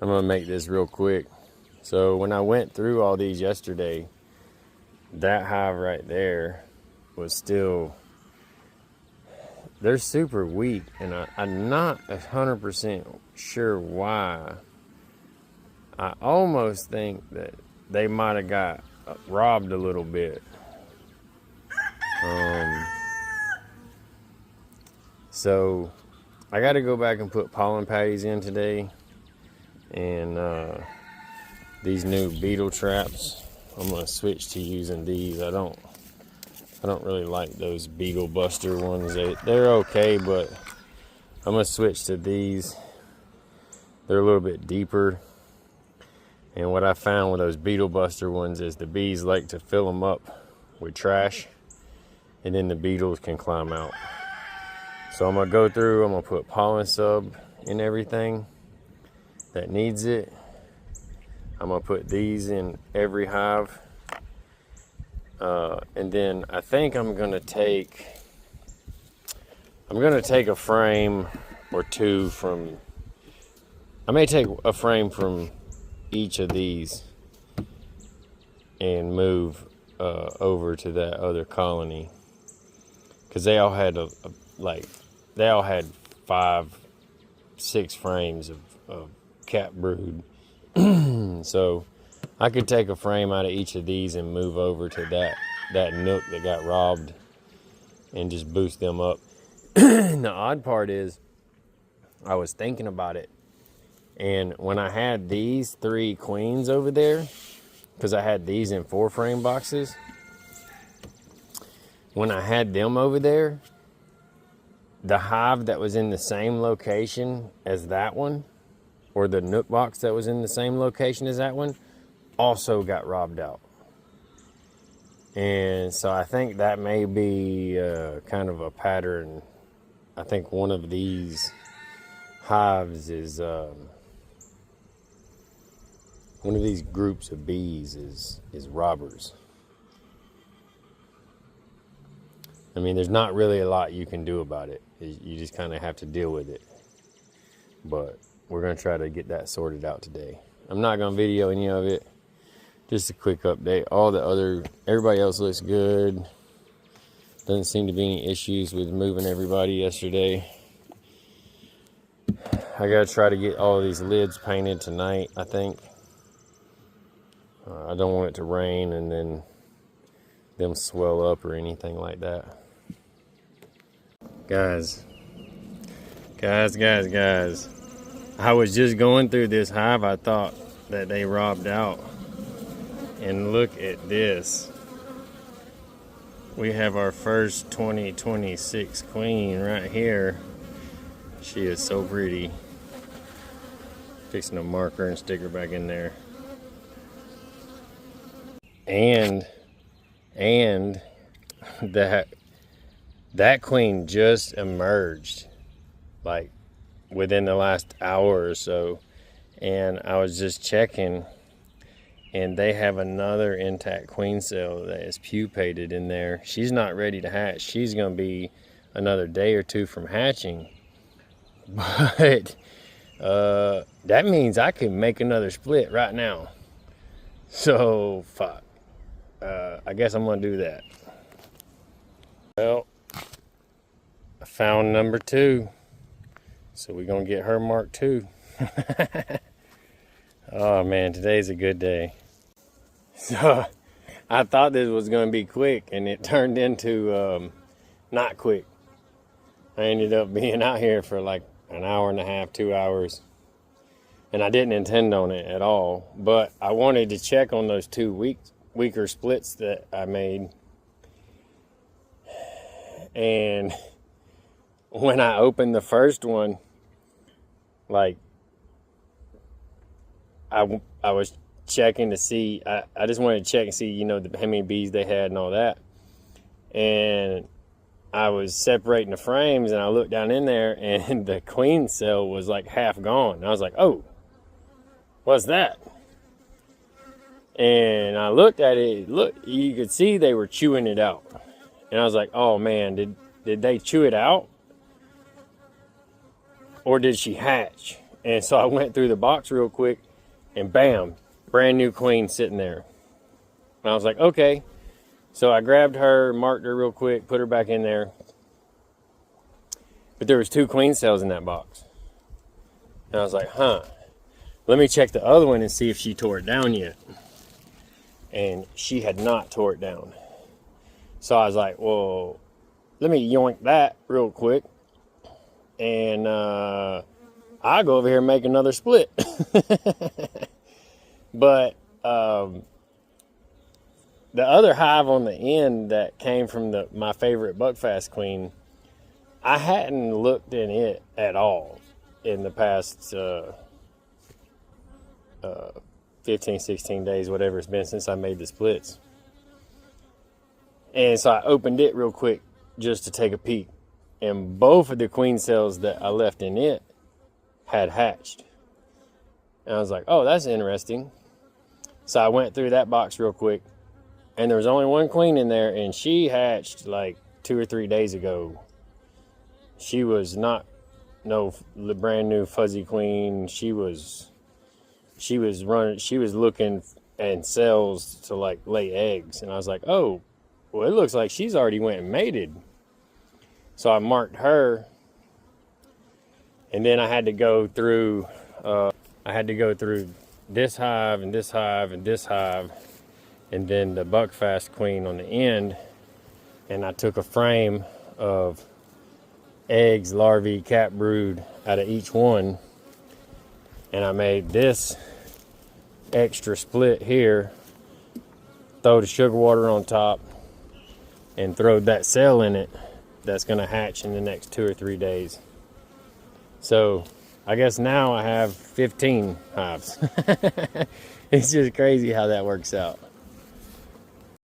I'm gonna make this real quick. So when I went through all these yesterday, that hive right there was still, they're super weak, and I'm not 100% sure why. I almost think that they might have got robbed a little bit. So I got to go back and put pollen patties in today, and these new beetle traps. I'm gonna switch to using these. I don't really like those beetle buster ones. They're okay, but I'm gonna switch to these. They're a little bit deeper. And what I found with those beetle buster ones is the bees like to fill them up with trash, and then the beetles can climb out. So I'm gonna go through, I'm gonna put pollen sub in everything that needs it. I'm gonna put these in every hive. And then I think I'm gonna take a frame or two from, I may take a frame from each of these and move over to that other colony, because they all had they all had 5-6 frames of cat brood. So I could take a frame out of each of these and move over to that nook that got robbed and just boost them up. And the odd part is, I was thinking about it, and when I had these 3 queens over there, because I had these in 4 frame boxes, when I had them over there, the hive that was in the same location as that one, or the nook box that was in the same location as that one, also got robbed out. And so I think that may be kind of a pattern. I think one of these hives is one of these groups of bees is robbers. I mean, there's not really a lot you can do about it. You just kind of have to deal with it. But we're going to try to get that sorted out today. I'm not going to video any of it. Just a quick update. Everybody else looks good. Doesn't seem to be any issues with moving everybody yesterday. I got to try to get all of these lids painted tonight, I think. I don't want it to rain and then them swell up or anything like that. Guys. I was just going through this hive. I thought that they robbed out. And look at this. We have our first 2026 queen right here. She is so pretty. Fixing to mark her and stick her back in there. And that queen just emerged like within the last hour or so, and I was just checking, and they have another intact queen cell that is pupated in there. She's not ready to hatch. She's gonna be another day or two from hatching, but that means I can make another split right now. So fuck. I guess I'm gonna do that. Well, I found number 2, so we're gonna get her marked too. Oh man, today's a good day. So I thought this was gonna be quick, and it turned into not quick. I ended up being out here for like an hour and a half, 2 hours, and I didn't intend on it at all, but I wanted to check on those 2 weaker splits that I made. And when I opened the first one, like I was checking to see, I just wanted to check and see, how many bees they had and all that. And I was separating the frames, and I looked down in there, and the queen cell was like half gone. And I was like, oh, what's that? And I looked at it. Look, you could see they were chewing it out. And I was like, oh man, did they chew it out? Or did she hatch? And so I went through the box real quick, and bam, brand new queen sitting there. And I was like, okay. So I grabbed her, marked her real quick, put her back in there. But there was 2 queen cells in that box. And I was like, huh. Let me check the other one and see if she tore it down yet. And she had not tore it down. So I was like, well, let me yoink that real quick. And I'll go over here and make another split. But the other hive on the end that came from my favorite Buckfast queen, I hadn't looked in it at all in the past 15, 16 days, whatever it's been since I made the splits. And so I opened it real quick just to take a peek. And both of the queen cells that I left in it had hatched. And I was like, oh, that's interesting. So I went through that box real quick. And there was only 1 queen in there. And she hatched like 2 or 3 days ago. She was not no brand new fuzzy queen. She was looking and cells to like lay eggs. And I was like, oh, well, it looks like she's already went and mated. So I marked her, and then I had to go through this hive and this hive and this hive, and then the Buckfast queen on the end. And I took a frame of eggs, larvae, cat brood out of each one, and I made this extra split here, throw the sugar water on top, and throw that cell in it that's going to hatch in the next 2 or 3 days. So I guess now I have 15 hives. It's just crazy how that works out.